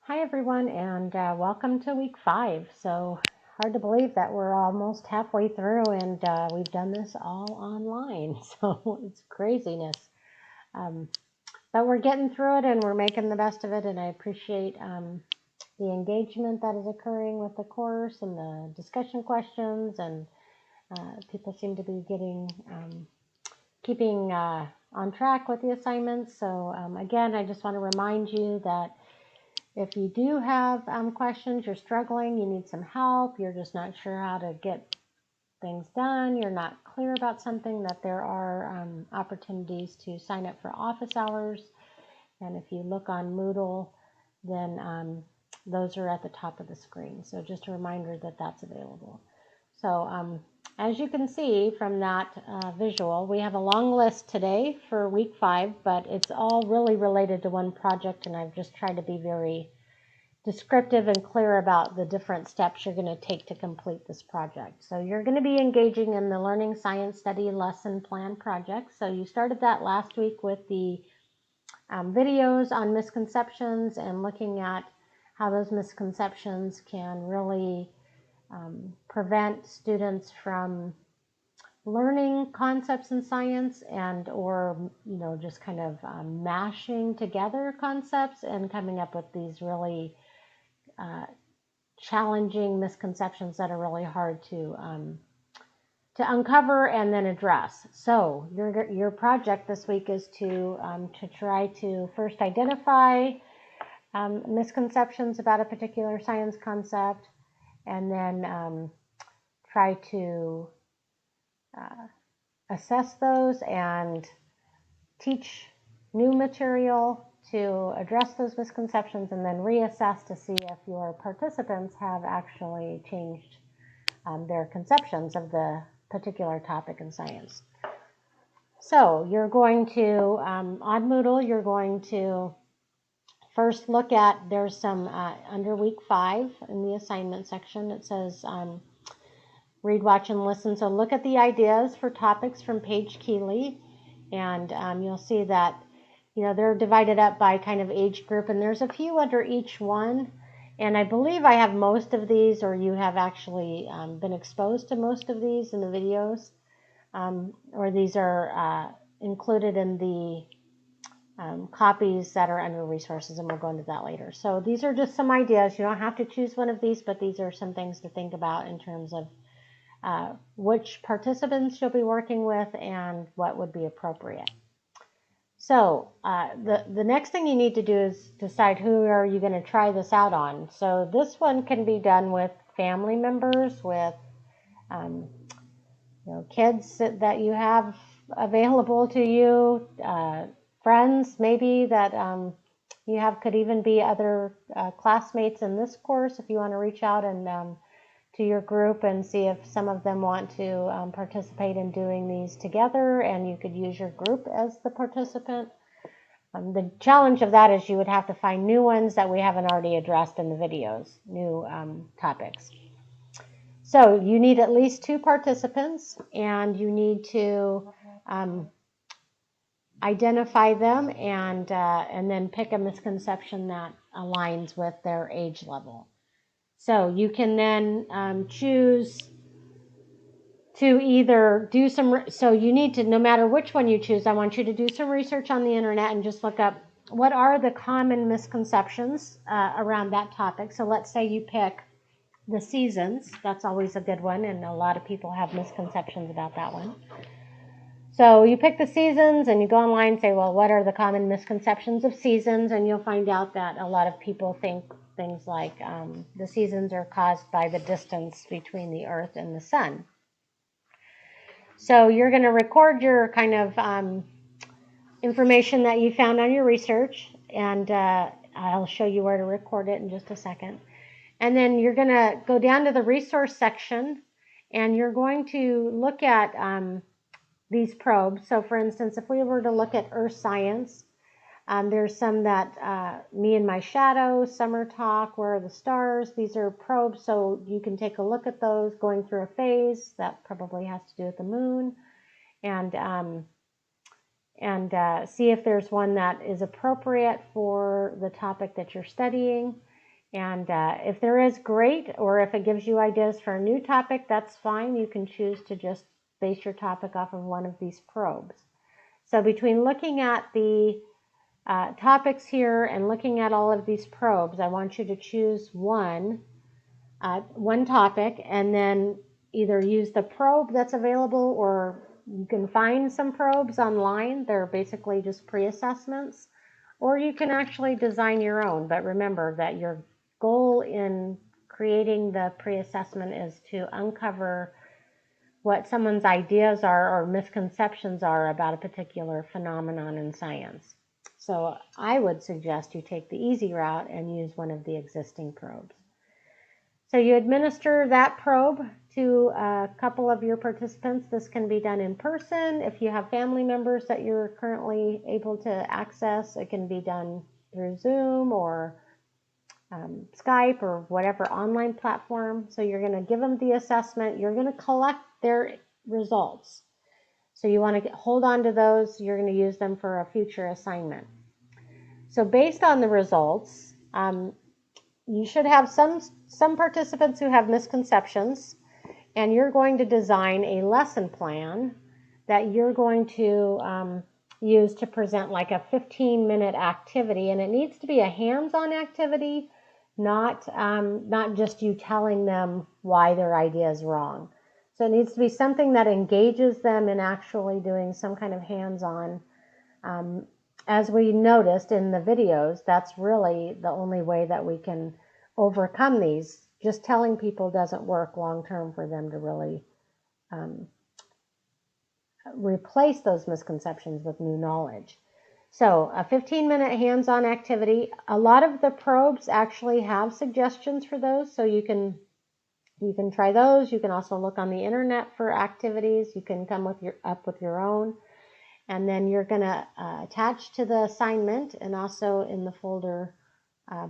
Hi everyone, and welcome to week 5. So hard to believe that we're almost halfway through and we've done this all online. So it's craziness. Um, but we're getting through it and we're making the best of it, and I appreciate the engagement that is occurring with the course and the discussion questions, and people seem to be keeping on track with the assignments. So again, I just want to remind you that if you do have questions, you're struggling, you need some help, you're just not sure how to get things done, you're not clear about something, that there are opportunities to sign up for office hours. And if you look on Moodle, then those are at the top of the screen. So just a reminder that that's available. So as you can see from that visual, we have a long list today for week 5, but it's all really related to one project, and I've just tried to be very descriptive and clear about the different steps you're going to take to complete this project. So you're going to be engaging in the Learning Science Study Lesson Plan project. So you started that last week with the videos on misconceptions and looking at how those misconceptions can really prevent students from learning concepts in science or just kind of mashing together concepts and coming up with these really challenging misconceptions that are really hard to uncover and then address. So your project this week is to try to first identify misconceptions about a particular science concept, and then try to assess those and teach new material to address those misconceptions, and then reassess to see if your participants have actually changed their conceptions of the particular topic in science. So you're going to, on Moodle, you're going to first look at, there's some, under week 5 in the assignment section, it says read, watch, and listen. So look at the ideas for topics from Paige Keeley, and you'll see that they're divided up by kind of age group, and there's a few under each one. And I believe I have most of these, or you have actually been exposed to most of these in the videos, or these are included in the copies that are under resources, and we'll go into that later. So these are just some ideas. You don't have to choose one of these, but these are some things to think about in terms of which participants you'll be working with and what would be appropriate. So the next thing you need to do is decide who are you going to try this out on. So this one can be done with family members, with kids that you have available to you, friends maybe that you have, could even be other classmates in this course if you want to reach out and to your group and see if some of them want to participate in doing these together, and you could use your group as the participant. The challenge of that is you would have to find new ones that we haven't already addressed in the videos, new topics. So you need at least 2 participants, and you need to identify them and then pick a misconception that aligns with their age level. So you can then choose to either do some, so you need to, no matter which one you choose, I want you to do some research on the internet and just look up what are the common misconceptions around that topic. So let's say you pick the seasons. That's always a good one, and a lot of people have misconceptions about that one. So you pick the seasons and you go online and say, well, what are the common misconceptions of seasons? And you'll find out that a lot of people think things like the seasons are caused by the distance between the Earth and the Sun. So you're going to record your kind of information that you found on your research, and I'll show you where to record it in just a second. And then you're going to go down to the resource section, and you're going to look at these probes. So for instance, if we were to look at Earth science, there's some that Me and My Shadow, Summer Talk, Where Are the Stars? These are probes, so you can take a look at those going through a phase. That probably has to do with the moon, and see if there's one that is appropriate for the topic that you're studying. And if there is, great, or if it gives you ideas for a new topic, that's fine. You can choose to just base your topic off of one of these probes. So between looking at the topics here and looking at all of these probes, I want you to choose one topic and then either use the probe that's available, or you can find some probes online. They're basically just pre-assessments, or you can actually design your own. But remember that your goal in creating the pre-assessment is to uncover what someone's ideas are or misconceptions are about a particular phenomenon in science. So I would suggest you take the easy route and use one of the existing probes. So you administer that probe to a couple of your participants. This can be done in person. If you have family members that you're currently able to access, it can be done through Zoom or Skype or whatever online platform. So you're going to give them the assessment. You're going to collect their results. So you want to hold on to those. You're going to use them for a future assignment. So based on the results, you should have some participants who have misconceptions, and you're going to design a lesson plan that you're going to use to present like a 15-minute activity, and it needs to be a hands-on activity, not just you telling them why their idea is wrong. So it needs to be something that engages them in actually doing some kind of hands-on. As we noticed in the videos, that's really the only way that we can overcome these. Just telling people doesn't work long-term for them to really replace those misconceptions with new knowledge. So a 15-minute hands-on activity. A lot of the probes actually have suggestions for those, so you can try those. You can also look on the internet for activities. You can come up with your own. And then you're going to attach to the assignment, and also in the folder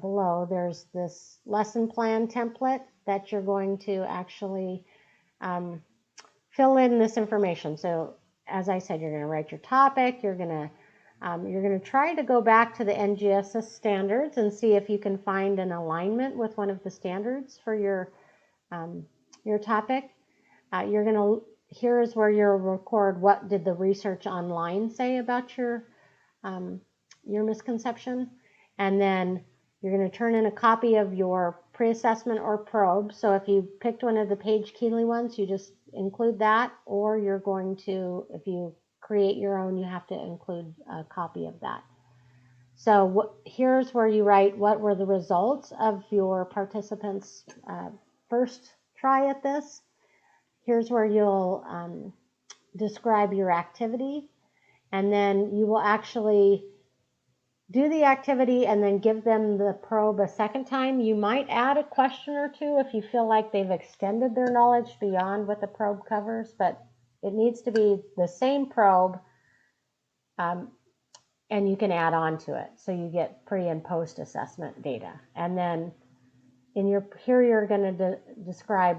below, there's this lesson plan template that you're going to actually fill in this information. So as I said, you're going to write your topic. You're going to try to go back to the NGSS standards and see if you can find an alignment with one of the standards for your topic. Here is where you'll record what did the research online say about your misconception, and then you're going to turn in a copy of your pre-assessment or probe. So if you picked one of the Paige Keeley ones, you just include that, or you're going to, if you create your own, you have to include a copy of that. So here's where you write what were the results of your participants' first try at this. Here's where you'll describe your activity, and then you will actually do the activity and then give them the probe a second time. You might add a question or two if you feel like they've extended their knowledge beyond what the probe covers, but it needs to be the same probe, and you can add on to it. So you get pre and post assessment data. And then here you're going to describe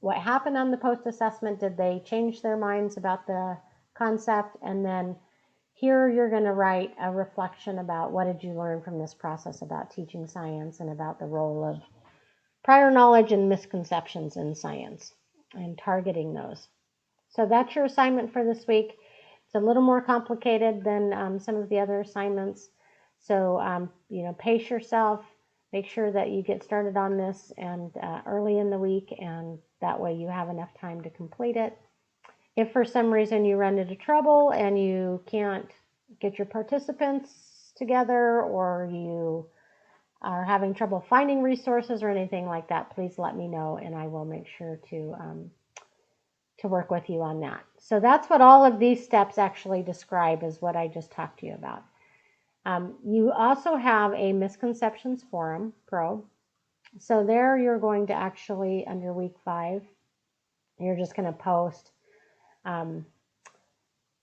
what happened on the post-assessment. Did they change their minds about the concept? And then here you're going to write a reflection about what did you learn from this process about teaching science and about the role of prior knowledge and misconceptions in science and targeting those. So that's your assignment for this week. It's a little more complicated than some of the other assignments. So, pace yourself. Make sure that you get started on this and early in the week, and that way you have enough time to complete it. If for some reason you run into trouble and you can't get your participants together, or you are having trouble finding resources or anything like that, please let me know, and I will make sure to work with you on that. So that's what all of these steps actually describe, is what I just talked to you about. You also have a misconceptions forum probe. So there you're going to actually, under week 5, you're just going to post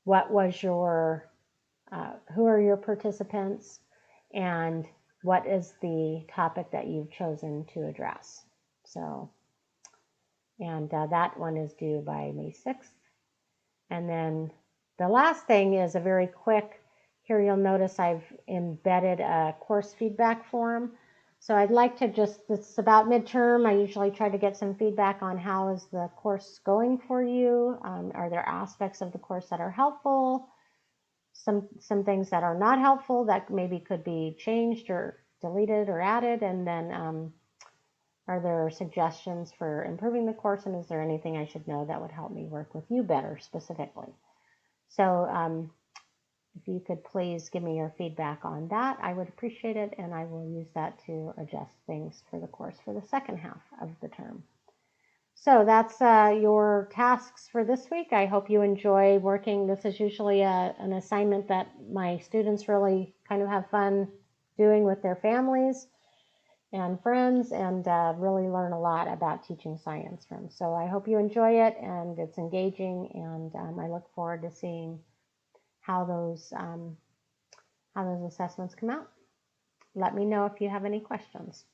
what was your, who are your participants, and what is the topic that you've chosen to address. So, and that one is due by May 6th. And then the last thing is a very quick, here you'll notice I've embedded a course feedback form. So I'd like to it's about midterm. I usually try to get some feedback on how is the course going for you. Are there aspects of the course that are helpful? Some things that are not helpful that maybe could be changed or deleted or added, and then are there suggestions for improving the course, and is there anything I should know that would help me work with you better specifically? So if you could please give me your feedback on that, I would appreciate it, and I will use that to adjust things for the course for the second half of the term. So that's your tasks for this week. I hope you enjoy working. This is usually an assignment that my students really kind of have fun doing with their families and friends, and really learn a lot about teaching science from. So I hope you enjoy it, and it's engaging, and I look forward to seeing how those assessments come out. Let me know if you have any questions.